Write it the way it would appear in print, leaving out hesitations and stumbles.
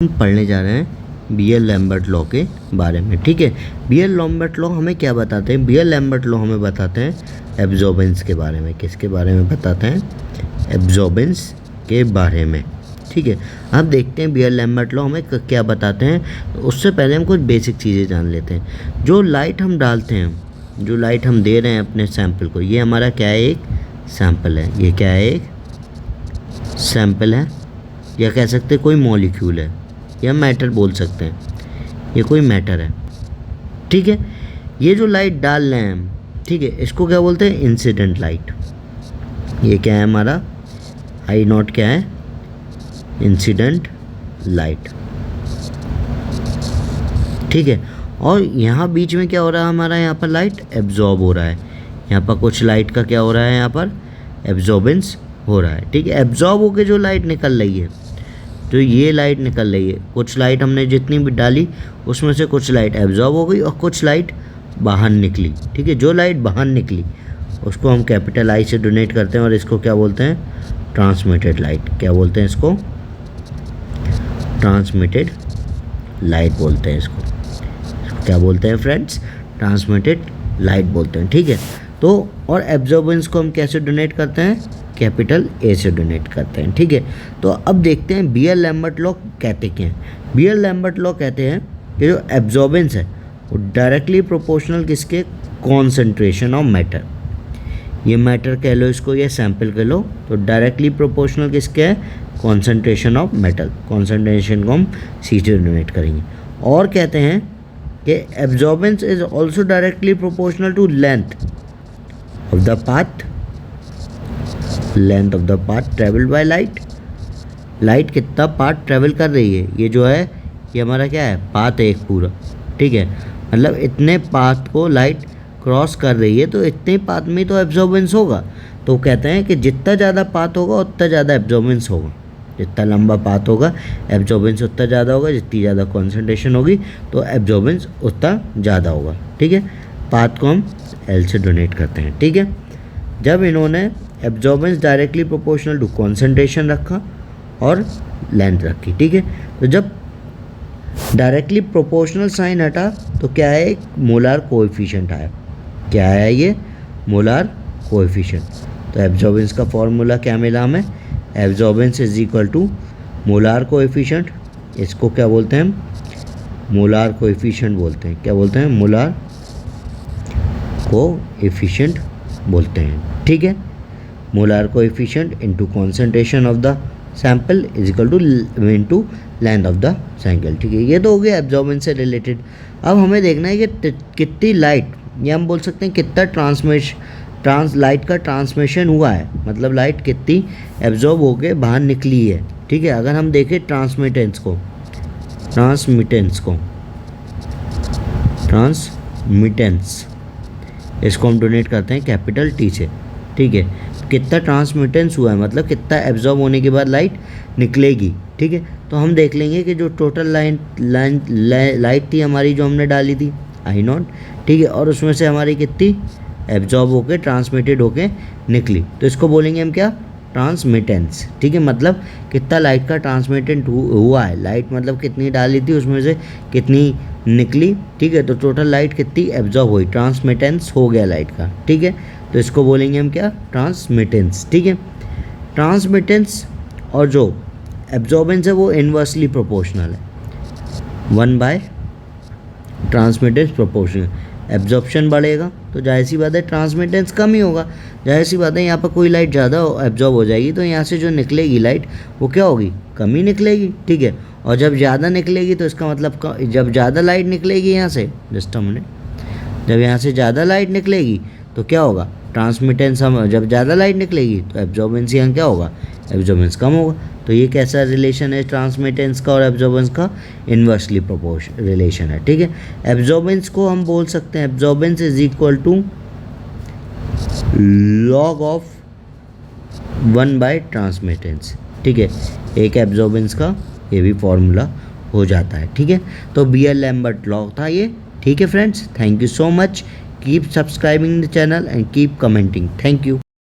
हम पढ़ने जा रहे हैं बीएल लैम्बर्ट लॉ के बारे में। ठीक है, बीएल लैम्बर्ट लॉ हमें क्या बताते हैं? बीएल लैम्बर्ट लॉ हमें बताते हैं एब्जॉर्बेंस के बारे में। किसके बारे में बताते हैं? एब्जॉर्बेंस के बारे में। ठीक है, अब देखते हैं बीएल लैम्बर्ट लॉ हमें क्या बताते हैं। तो उससे पहले हम कुछ बेसिक चीज़ें जान लेते हैं। जो लाइट हम डालते हैं, जो लाइट हम दे रहे हैं अपने सैंपल को, ये हमारा क्या है? एक सैंपल है। ये क्या है? एक सैंपल है, या कह सकते हैं कोई मॉलिक्यूल है, या मैटर बोल सकते हैं। ये कोई मैटर है। ठीक है, ये जो लाइट डाल रहे हैं हम, ठीक है, इसको क्या बोलते हैं? Incident light. ये क्या है हमारा? आई नॉट क्या है? Incident light. ठीक है, और यहाँ बीच में क्या हो रहा है हमारा? यहाँ पर लाइट एब्जॉर्ब हो रहा है। यहाँ पर कुछ लाइट का क्या हो रहा है? यहाँ पर एब्जॉर्बेंस हो रहा है। ठीक है, एब्जॉर्ब होकर जो लाइट निकल रही है, तो ये लाइट निकल रही है, कुछ लाइट हमने जितनी भी डाली उसमें से कुछ लाइट एब्जॉर्ब हो गई और कुछ लाइट बाहर निकली। ठीक है, जो लाइट बाहर निकली उसको हम कैपिटल आई से डोनेट करते हैं और इसको क्या बोलते हैं? Transmitted light. क्या बोलते हैं इसको? ट्रांसमिटेड लाइट बोलते हैं इसको क्या बोलते हैं फ्रेंड्स? ट्रांसमिटेड लाइट बोलते हैं। ठीक है, तो और एब्जॉर्बेंस को हम कैसे डोनेट करते हैं? कैपिटल ए से डोनेट करते हैं। ठीक है, तो अब देखते हैं बीएल लैम्बर्ट लॉ कहते क्या हैं। बीएल लैम्बर्ट लॉ कहते हैं कि जो एब्जॉर्बेंस है वो डायरेक्टली प्रोपोर्शनल किसके? Concentration of matter. ये मैटर कह लो इसको, ये सैंपल कह लो, तो डायरेक्टली प्रोपोर्शनल किसके है? Concentration of metal. कॉन्सेंट्रेशन को हम सी से डोनेट करेंगे। और कहते हैं कि absorbance is also directly proportional to length of the path. Length of the path travelled by light. Light कितना पाथ ट्रेवल कर रही है, ये जो है ये हमारा क्या है? पाथ है एक पूरा। ठीक है, मतलब इतने पाथ को लाइट क्रॉस कर रही है, तो इतने पाथ में तो एब्जॉर्बेंस होगा। तो कहते हैं कि जितना ज़्यादा पाथ होगा उतना ज़्यादा एब्जॉर्बेंस होगा। जितना लंबा पाथ होगा एब्जॉर्बेंस उतना ज़्यादा होगा। जितनी ज़्यादा कॉन्सेंट्रेशन होगी तो एब्जॉर्बेंस उतना ज़्यादा होगा। ठीक है, पाथ को हम एल से डोनेट करते हैं। ठीक है, जब इन्होंने absorbance directly proportional to concentration रखा और लेंथ रखी। ठीक है, तो जब डायरेक्टली प्रोपोर्शनल साइन हटा तो क्या है? एक मोलार कोएफिशिएंट आया। क्या है ये? Molar coefficient. तो एब्जॉर्बेंस का फॉर्मूला क्या मिला हमें? Absorbance is equal to molar coefficient. इसको क्या बोलते हैं हम? मोलार कोएफिशिएंट बोलते हैं। क्या बोलते हैं? मोलार कोएफिशिएंट बोलते हैं। ठीक है, molar coefficient into concentration of the sample is equal to into length of the sample. ठीक है, ये तो हो गया एब्जॉर्बेंस से रिलेटेड। अब हमें देखना है कि कितनी लाइट, या हम बोल सकते हैं कितना लाइट का ट्रांसमिशन हुआ है, मतलब लाइट कितनी एब्जॉर्ब होके बाहर निकली है। ठीक है, अगर हम देखें ट्रांसमिटेंस इसको हम डोनेट करते हैं कैपिटल टी से। ठीक है, कितना ट्रांसमिटेंस हुआ है, मतलब कितना एब्जॉर्ब होने के बाद लाइट निकलेगी। ठीक है, तो हम देख लेंगे कि जो टोटल लाइट थी हमारी, जो हमने डाली थी आई नॉट। ठीक है, और उसमें से हमारी कितनी एब्जॉर्ब होके ट्रांसमिटेड होके निकली, तो इसको बोलेंगे हम क्या? ट्रांसमिटेंस। ठीक है, मतलब कितना लाइट का ट्रांसमिटेंट हुआ है। लाइट मतलब कितनी डाली थी, उसमें से कितनी निकली। ठीक है, तो टोटल लाइट कितनी एब्जॉर्ब हुई, ट्रांसमिटेंस हो गया लाइट का। ठीक है, तो इसको बोलेंगे हम क्या? ट्रांसमिटेंस। ठीक है, ट्रांसमिटेंस और जो एब्जॉर्बेंस है वो इनवर्सली प्रोपोर्शनल है। 1 ट्रांसमिटेंस प्रोपोर्शनल। एब्जॉर्प्शन बढ़ेगा तो जाहिर सी बात है ट्रांसमिटेंस कम ही होगा। जाहिर सी बात है यहाँ पर कोई लाइट ज़्यादा एब्जॉर्ब हो जाएगी तो यहाँ से जो निकलेगी लाइट वो क्या होगी? कम ही निकलेगी। ठीक है, और जब ज़्यादा निकलेगी तो इसका मतलब जब ज़्यादा लाइट निकलेगी यहाँ से, जस्ट अ मिनट, जब यहाँ से ज़्यादा लाइट निकलेगी तो क्या होगा? ट्रांसमिटेंस हम, जब ज़्यादा लाइट निकलेगी तो एब्जॉर्बेंस यहाँ क्या होगा? एब्जॉर्बेंस कम होगा। तो ये कैसा रिलेशन है ट्रांसमिटेंस का और एब्जॉर्बेंस का? इन्वर्सली प्रोपोर्शनल रिलेशन है। ठीक है, एब्जॉर्बेंस को हम बोल सकते हैं absorbance is equal to log of 1 transmittance. ठीक है, एक एब्जॉर्बेंस का ये भी फॉर्मूला हो जाता है। ठीक है, तो बीएल लैम्बर्ट लॉ था ये। ठीक है friends, thank you so much. Keep subscribing the channel and keep commenting. Thank you.